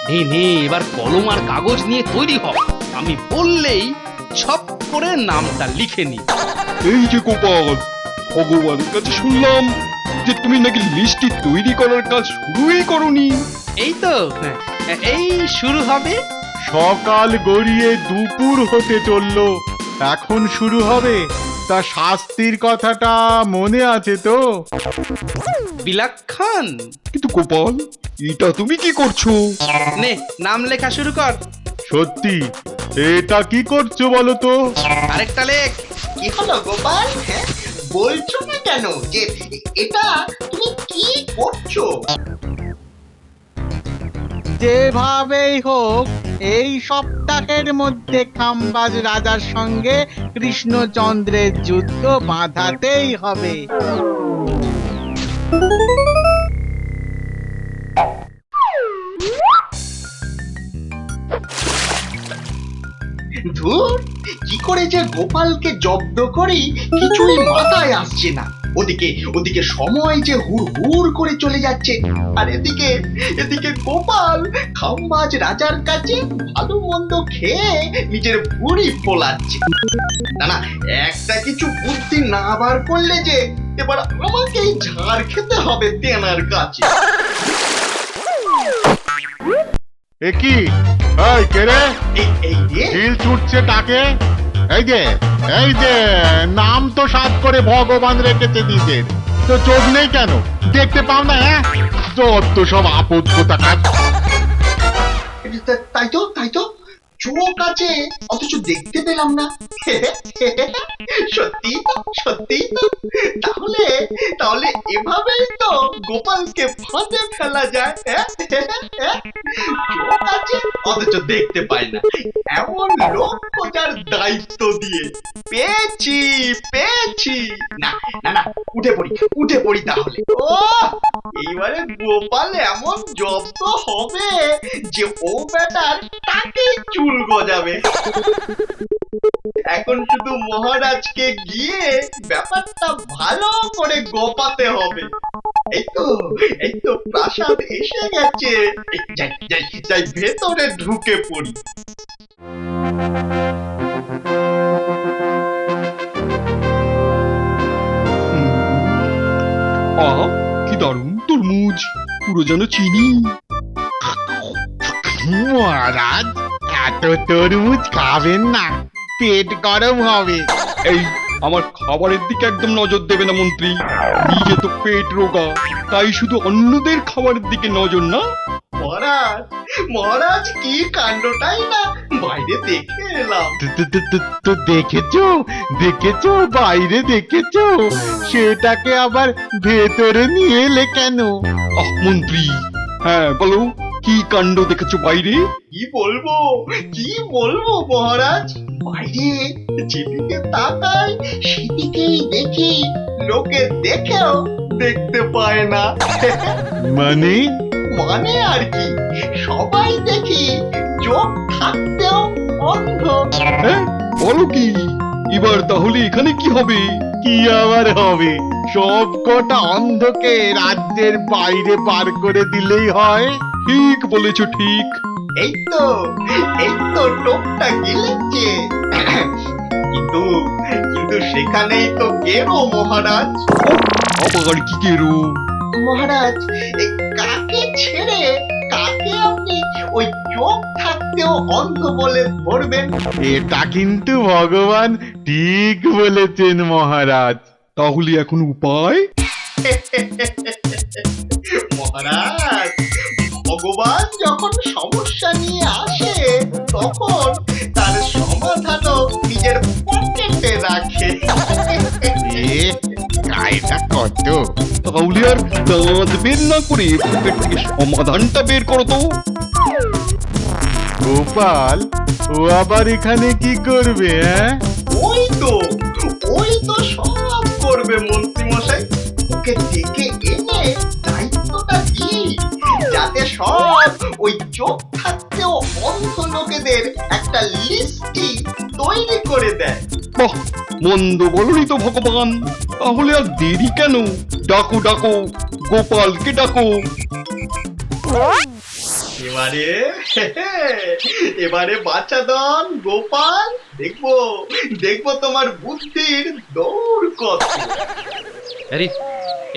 নে নে এবার কলম আর কাগজ নিয়ে তৈরি হ, আমি বললেই ছপ করে নামটা লিখে নি। এই যে গোপাল, ভগবানের কাছে শুনলাম যে তুমি নাকি লিস্টটি তৈরি করার কাজ শুরুই করনি। এই তো এই শুরু হবে। সকাল গড়িয়ে দুপুর হতে চললো, এখন শুরু হবে। তা শাস্তির কথাটা মনে আছে তো? বিলাক্ষণ, কিন্তু গোপাল, এটা তুমি কি করছো? নে নাম লেখা শুরু কর। সত্যি এটা কি করছো বলো তো? আরেকটা লেখ। কি হলো গোপাল? হ্যাঁ, বলছো না কেন যে এটা তুমি কি করছো? যেভাবেই হোক এই সপ্তাহের মধ্যে খাম্বাজ রাজার সঙ্গে কৃষ্ণচন্দ্রের যুদ্ধ বাঁধাতেই হবে। ধুর, কি করে যে গোপালকে জব্দ করি কিছুই মাথায় আসছে না। ওদিকে ওদিকে সময় যে হুড় হুড় করে চলে যাচ্ছে, আর এদিকে এদিকে গোপাল খাম্বাজ রাজার কাছে ভালো মন্দ খেয়ে নিজের ভুঁড়ি ফোলাচ্ছে। না না, একটা কিছু বুদ্ধি না বার করলে যে এবার আমাকেই ঝাড় খেতে হবে তেনার কাছে। এ কি? এই কে রে? এই রে, ঢিল ছুটছে টাকে। এই যে নাম তো সাত করে ভগবান রেখেছে নিজের, তো চোখ নেই কেন? দেখতে পাও না? হ্যাঁ, যত সব আপদ কোথাকার। তাই তো চোখ আছে অথচ দেখতে পেলাম না। সত্যি সত্যি তো। তাহলে তাহলে এভাবেই তো গোপালকে ফাঁদে ফেলা যায়। চোখ আছে অথচ দেখতে পাই না, এমন লোক খোঁজার দায়িত্ব দিয়ে পেয়েছি পেয়েছি। না না না, উঠে পড়ি তাহলে। ও এইবারে গোপাল এমন জব্দ হবে যে ও বেটার তাকে চুল গজাবে। এখন শুধু মহারাজকে গিয়ে ব্যাপারটা ভালো করে গোপাতে হবে। এই তো প্রাসাদ এসে গেছে। যাই ভেতরে ঢুকে পড়ি। আহা, কি দারুণ তরমুজ, পুরো যেন চিনি। মহারাজ, এত তরমুজ খাবেন না, পেট গরম হবে। এই, আমার খাবারের দিকে একদম নজর দেবে না মন্ত্রী। নিজে তো পেট রোগা, তাই শুধু অন্যদের খাবারের দিকে নজর না। মহারাজ মহারাজ কি কাণ্ডটাই না বাইরে দেখে এলাম। তো দেখেছো বাইরে দেখেছো, সেটাকে আবার ভেতরে নিয়ে এলে কেন? আহ মন্ত্রী, হ্যাঁ বলো, কি কাণ্ড দেখেছো বাইরে? কি বলবো মহারাজ, বাইরে যেদিকে তাকাই সেদিকেই দেখি লোকে দেখেও দেখতে পায় না। মানে? মানে আর কি, সবাই দেখি চোখ থাকতেও অন্ধ। হ্যাঁ বলো কি? এবার তাহলে এখানে কি হবে? কি আবার হবে? সব কটা অন্ধকে রাজ্যের বাইরে পার করে দিলেই হয়। ঠিক বলেছো, ঠিক। এই তো টোপটা গিলেছে। কিন্তু কিন্তু সেখানেই তো গেরো মহারাজ। আবার কি কেরো? মহারাজ, এই কাকে ছেড়ে কাকে আপনি ওই চোখ থাকতেও অন্ধ বলে ধরবেন? এটা কিন্তু ভগবান ঠিক বলেছেন মহারাজ। তাহলে এখন উপায়? মহারাজ, ভগবান যখন সমস্যা নিয়ে আসে তখন তার সমাধানও নিজের পকেটে রাখে। গাইটা কত! তাহলে আর দাঁত বের না করে পকেট থেকে সমাধানটা বের করো তো। গোপাল, ও আবার এখানে কি করবে? হ্যাঁ, ওই তো সব করবে মন্ত্রী মশাই। ওকে ডেকে এনে দায়িত্বটা দিই যাতে সব ওই চোখ থাকতেও অন্ধ লোকেদের একটা লিস্টি তৈরি করে দেয়। বাহ, মন্দ বলনি তো ভগবান। তাহলে আর দেরি কেন? ডাকো গোপালকে ডাকো। এবারে এবারে বাচ্চাদন গোপাল, দেখবো দেখবো তোমার বুদ্ধির দৌড় কত। আরে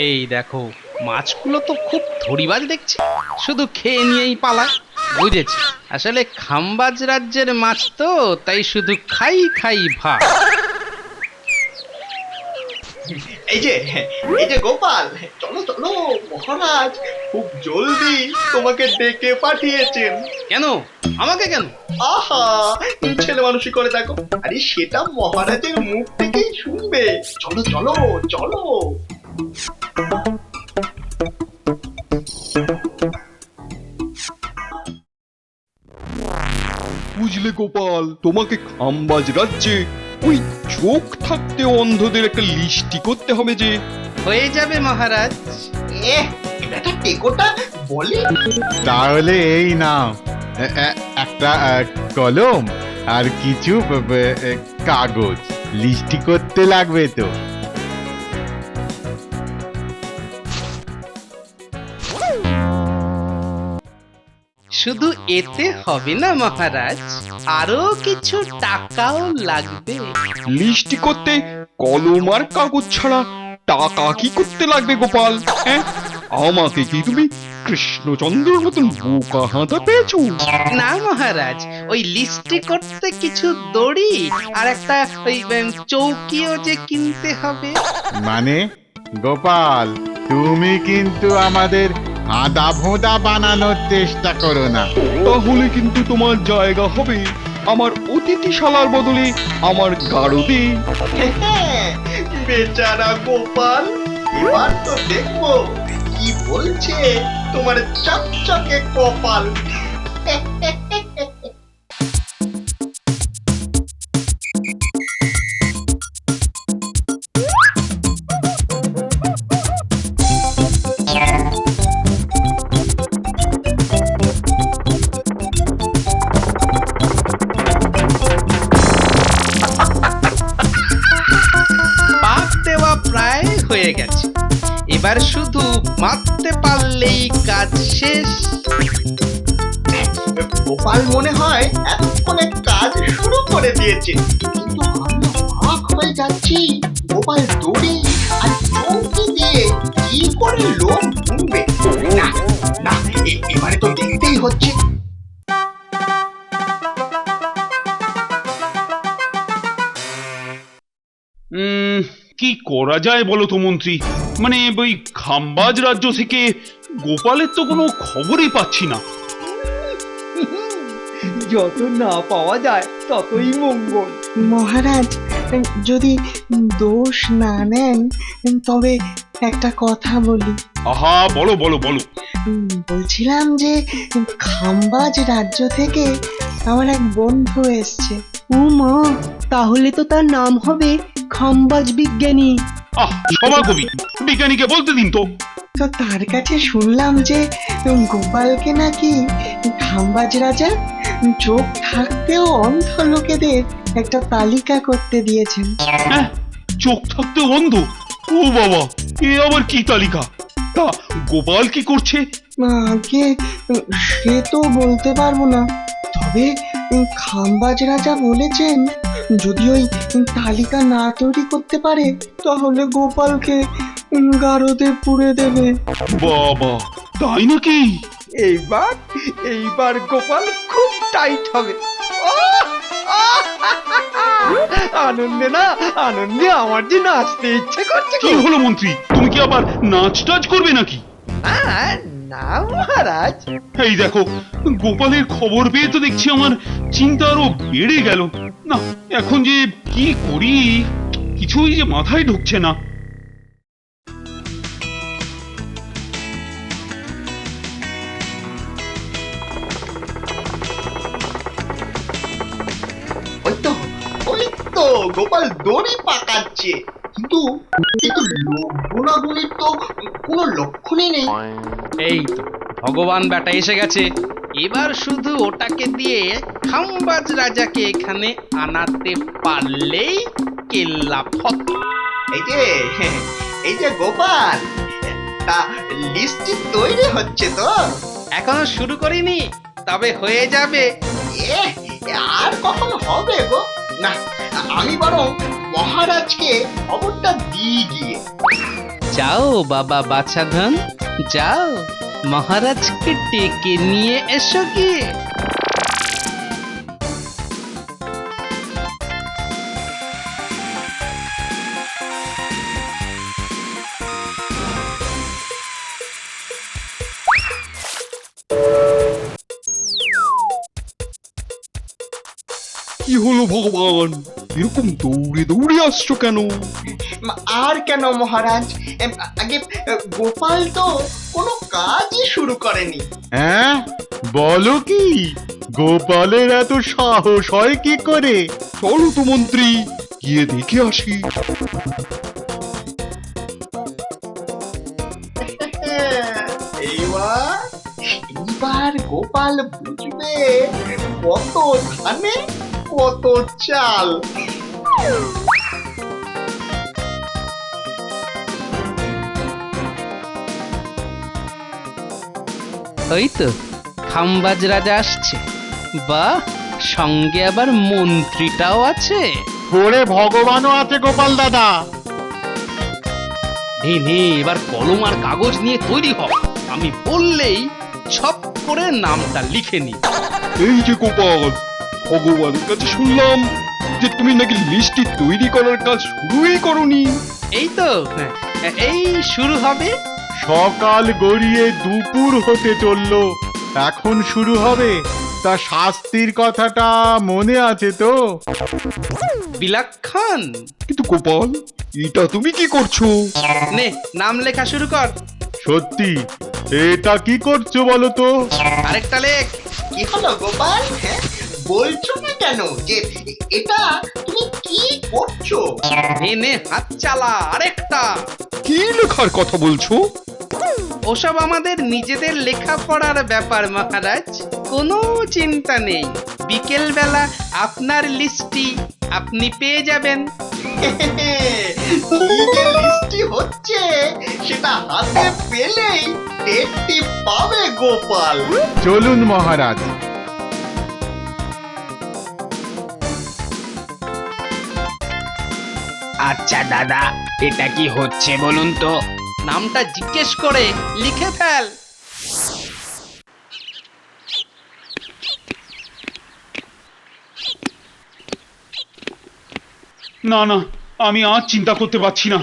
এই দেখো, মাছগুলো তো খুব ধরিবাজ দেখছি, শুধু খেয়ে নিয়েই পালায়। বুঝেছি, আসলে খাম্বাজ রাজ্যের মাছ তো, তাই শুধু খাই খাই ভাত। এই যে গোপাল, চলো চলো, মহারাজ খুব জলদি তোমাকে ডেকে পাঠিয়েছেন। কেন আমাকে কেন? আহা, ছেলে মানুষই করে দেখো। আরে সেটা মহারাজের মুখ থেকেই শুনবে। চলো চলো চলো। বুঝলে গোপাল, তোমাকে খাম্বাজ রাজ্যে ওই চোখ থাকতে অন্ধদের একটা লিস্টি করতে হবে যে। হয়ে যাবে মহারাজ। এটা টেকোটা বলে। তাহলে এই নাও, একটা কলম আর কিছু কাগজ, লিস্টি করতে লাগবে তো। শুধু এতে হবে না মহারাজ, আরো কিছু টাকাও লাগবে। লিস্টি করতে কলম আর কাগজ ছাড়া টাকা কি করতে লাগবে গোপাল? হ্যাঁ, আমাকে কি তুমি কৃষ্ণচন্দ্রের মতন বোকা হাঁটা পেয়েছো? না মহারাজ, ওই লিস্টি করতে কিছু দড়ি আর একটা ওই চৌকিও যে কিনতে হবে। মানে গোপাল, তুমি কিন্তু আমাদের আদা ভোঁদা বানানোর চেষ্টা করো না। তাহলে কিন্তু তোমার জায়গা হবে আমার অতিথিশালার বদলে আমার গাড়ুতে। বেচারা গোপাল, এবার তো দেখবো কি বলছে তোমার চকচকে কপাল। পাক দেওয়া প্রায় হয়ে গেছে, এবার শুধু মারতে পারলেই কাজ শেষ। গোপাল মনে হয় এতক্ষণে কাজ শুরু করে দিয়েছে, কিন্তু আমি অবাক হয়ে যাচ্ছি। গোপাল দড়ি আর চৌকি দিয়ে কি করে লোক বুনবে? না না, এবারে তো দেখতেই হচ্ছে। কি করা যায় বলো তো মন্ত্রী? মানে ওই খাম্বাজ রাজ্য থেকে গোপালের তো কোনো খবরই পাচ্ছি না। যত না পাওয়া যায় ততই মঙ্গল। মহারাজ, যদি দোষ না নেন তবে একটা কথা বলি। আহা, বলো বলো বলো। বলছিলাম যে খাম্বাজ রাজ্য থেকে আমার এক বন্ধু এসছে। ও মা, তাহলে তো তার নাম হবে খাম্বাজ বিজ্ঞানী। আহ, সভাকবি, বিজ্ঞানীকে বলতে দিন তো। তো তার কাছে শুনলাম যে গোপালকে নাকি খাম্বাজ রাজা চোখ থাকতেও অন্ধ লোকেদের একটা তালিকা করতে দিয়েছেন। হ্যাঁ, চোখ থাকতে অন্ধ? ও বাবা, এ আবার কি তালিকা? তা গোপাল কি করছে? আগে সে তো বলতে পারবো না, তবে খাম্বাজ রাজা বলেছেন যদি ওই তালিকা না তৈরি করতে পারে তাহলে গোপালকে গারদে পুড়ে দেবে। বাবা, তাই নাকি? এইবার গোপাল খুব টাইট হবে। আনন্দে না আনন্দে আমার যে নাচতে ইচ্ছে করছে। কি হলো মন্ত্রী, তুমি কি আবার নাচ টাচ করবে নাকি? না মহারাজ, এই দেখো, গোপালের খবর পেয়ে তো দেখছি আমার চিন্তা আরো বেড়ে গেল। না, এখন যে কি করি কিছুই যে মাথায় ঢুকছে না। ওই তো গোপাল দড়ি পাকাচ্ছে, কিন্তু কিন্তু লোক গুণাগুণির তো কোনো লক্ষণই নেই। এই তো ভগবান বেটা এসে গেছে, এবার শুধু ওটাকে দিয়ে খাম্বাজ রাজাকে এখানে আনাতে পারলেই কেল্লা ফত। এই যে গোপাল, তা লিস্টটি তৈরি হচ্ছে তো? এখনো শুরু করিনি, তবে হয়ে যাবে। এ আর কখন হবে গো? না, আমি বরং মহারাজকে খবরটা দিয়ে গিয়ে। যাও বাবা বাছাধন, যাও মহারাজকে ডেকে নিয়ে এসো গিয়ে। কি হলো ভগবান, এরকম দৌড়ে দৌড়ে আসছো কেন? আর কেন মহারাজ, আগে গোপাল তো কোনো কাজই শুরু করেনি। হ্যাঁ, বলো কি? গোপালের এত সাহস হয় কি করে? চলো তো মন্ত্রী, গিয়ে দেখে আসি। এইবার গোপাল বুঝবে কত ধানে কত চাল। ওই তো খাম্বাজ রাজা আসছে। বাহ, সঙ্গে আবার মন্ত্রীটাও আছে। ওরে ভগবানও আছে গোপাল দাদা। নে নে, এবার কলম আর কাগজ নিয়ে তৈরি হ। আমি বললেই ছপ করে নামটা লিখে নি। এই যে গোপাল, ভগবানের কাছে শুনলাম যে তুমি নাকি লিস্টটি তৈরি করার কাজ শুরুই করনি। এই তো, এই শুরু হবে। সকাল গড়িয়ে দুপুর হতে চললো, এখন শুরু হবে। তা শাস্তির কথাটা মনে আছে তো? বিলাক্ষণ, কিন্তু গোপাল, এটা তুমি কি করছো? নে নাম লেখা শুরু কর। সত্যি এটা কি করছো বলো তো? আরেকটা লেখ। কি হলো গোপাল, হ্যাঁ বলছো না কেন যে এটা তুমি কি করছো? নে নে, হাত চালা। আরেকটা। কি লেখার কথা বলছো? ওসব আমাদের নিজেদের লেখাপড়ার ব্যাপার মহারাজ, কোনো চিন্তা নেই। বিকেল বেলা আপনার লিস্টটি আপনি পেয়ে যাবেন। কি যে লিস্টি হচ্ছে সেটা হাতে পেলেই টেরটি পাবে গোপাল। চলুন মহারাজ। আচ্ছা দাদা, এটা কি হচ্ছে বলুন তো? নামটা জিজ্ঞেস করে লিখে ফেল। না না, আমি আর চিন্তা করতে পারছি না,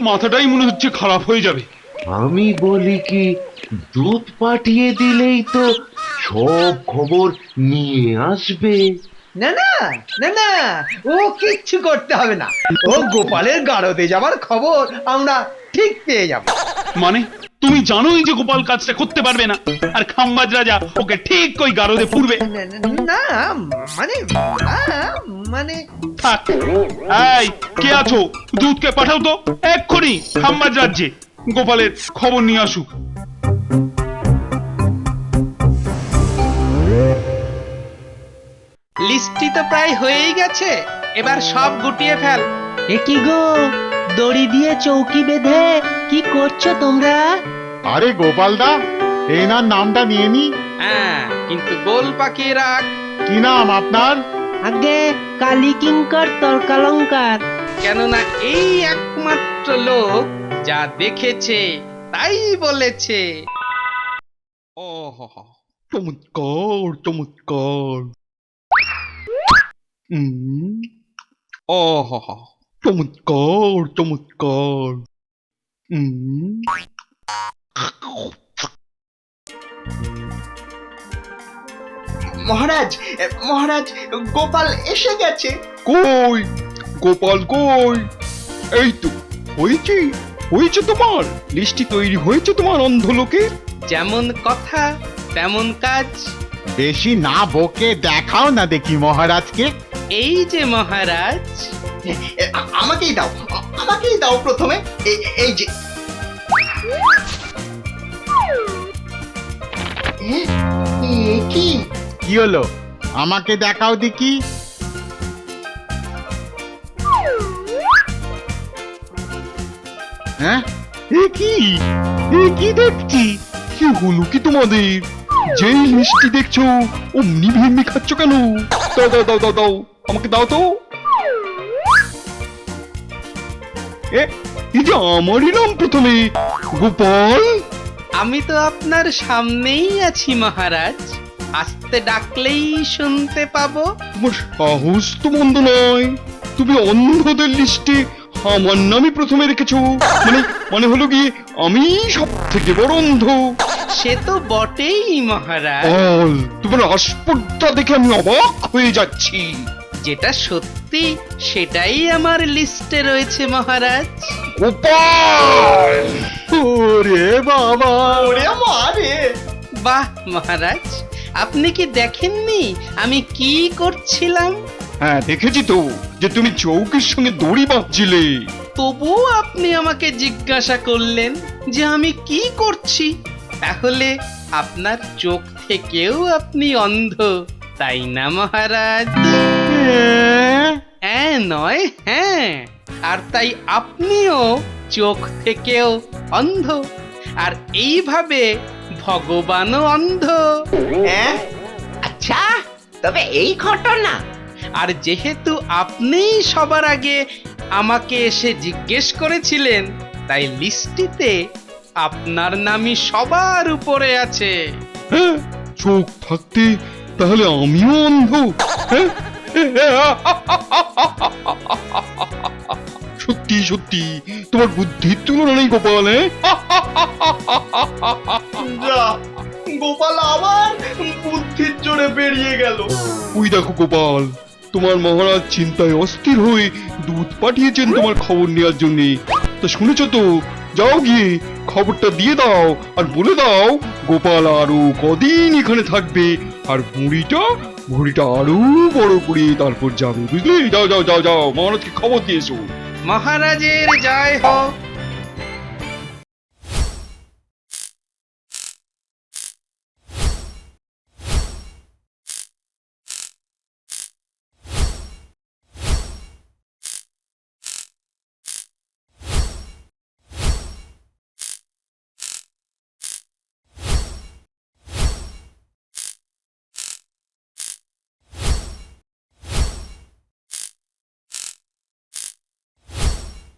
মাথাটাই মনে হচ্ছে খারাপ হয়ে যাবে। আমি বলি কি, দূত পাঠিয়ে দিলেই তো সব খবর নিয়ে আসবে। না না না না, ও কিচ্ছু করতে হবে না। ও গোপালের গাড়োতে যাবার খবর আমরা ঠিক পেয়ে যাব। মানে তুমি জানোই যে গোপাল কাজটা করতে পারবে না, আর খাম্বাজ রাজা ওকে ঠিক ওই গারদে পুরবে। না মানে মানে থাক, এই কে আছো, দূতকে পাঠাও তো এক্ষুনি খাম্বাজ রাজ্যে, গোপালের খবর নিয়ে আসুক। লিস্টটি তো প্রায় হয়েই গেছে, এবার সব গুটিয়ে ফেল। এ কি গো, দড়ি দিয়ে চৌকি বেঁধে কি করছো তোমরা? আরে গোপাল দা, এনার নামটা নিয়ে নি। হ্যাঁ, কিন্তু গোল পাকিয়ে রাখ। কি নাম আপনার? আগে কালী কিঙ্কর তর্কালঙ্কার। কেননা এই একমাত্র লোক যা দেখেছে তাই বলেছে। আহা, চমৎকার চমৎকার। আহা, চমৎকার চমৎকার। মহারাজ, মহারাজ, গোপাল এসে গেছে। কই গোপাল কই? এই তো হয়েছে, হয়েছে তোমার লিস্টটি তৈরি হয়েছে তোমার অন্ধ লোকে। যেমন কথা তেমন কাজ। বেশি না বকে দেখাও না দেখি মহারাজকে। এই যে মহারাজ, আমাকেই দাও, আমাকেই দাও প্রথমে। এই যে কি কি হলো, আমাকে দেখাও দেখি। হ্যাঁ, এ কি দেখছি? কি হলো কি তোমাদের? যেই মিষ্টি দেখছো অমনি ভেমনি খাচ্ছ কেন? দাও দাও দাও দাও দাও, আমাকে দাও তো। এই যে আমারই নাম প্রথমে, গোপাল। আমি তো আপনার সামনেই আছি মহারাজ, আস্তে ডাকলেই শুনতে পাবো। তোমার সাহস তো মন্দ নয়, তুমি অন্ধদের লিস্টে আমার নামই প্রথমে রেখেছো। মানে হলো গিয়ে আমি সব থেকে বড় অন্ধ। সে তো বটেই মহারাজ, বল, তোমার আস্পর্ধা দেখে আমি অবাক হয়ে যাচ্ছি। যেটা সত্যি সেটাই আমার লিস্টে রয়েছে মহারাজ। গোপাল! ওরে বাবা! ওরে মারে! বাহ মহারাজ, আপনি কি দেখেননি আমি কি করছিলাম? হ্যাঁ, দেখেছি তো যে তুমি চৌকির সঙ্গে দড়ি বাঁধছিলে। তবুও আপনি আমাকে জিজ্ঞাসা করলেন যে আমি কি করছি। তাহলে আপনার চোখ থেকেও আপনি অন্ধ, তাই না মহারাজ? হ্যাঁ নয় হ্যাঁ, আর তাই আপনিও চোখ থেকেও অন্ধ, আর এইভাবে ভগবানও অন্ধ। হ্যাঁ? আচ্ছা, তবে এই ঘটনা। আর যেহেতু আপনিই সবার আগে আমাকে এসে জিজ্ঞেস করেছিলেন, তাই লিস্টিতে আপনার নামই সবার উপরে আছে। হ্যাঁ, চোখ থাকতে তাহলে আমিও অন্ধ? হ্যাঁ? সত্যি সত্যি তোমার বুদ্ধির তুলনা নেই গোপাল। যা, গোপাল আবার বুদ্ধির জোরে বেরিয়ে গেল। ওই দেখো গোপাল, তোমার মহারাজ চিন্তায় অস্থির হয়ে দুধ পাঠিয়েছেন তোমার খবর নেওয়ার জন্য। তা শুনেছ তো? যাও গিয়ে খবরটা দিয়ে দাও আর বলে দাও গোপাল আরো কদিন এখানে থাকবে, আর ভুঁড়িটা আরো বড় করে তারপর যাবে, বুঝলি? যাও যাও যাও যাও, মহারাজকে খবর দিয়েছো। মহারাজের জয় হোক।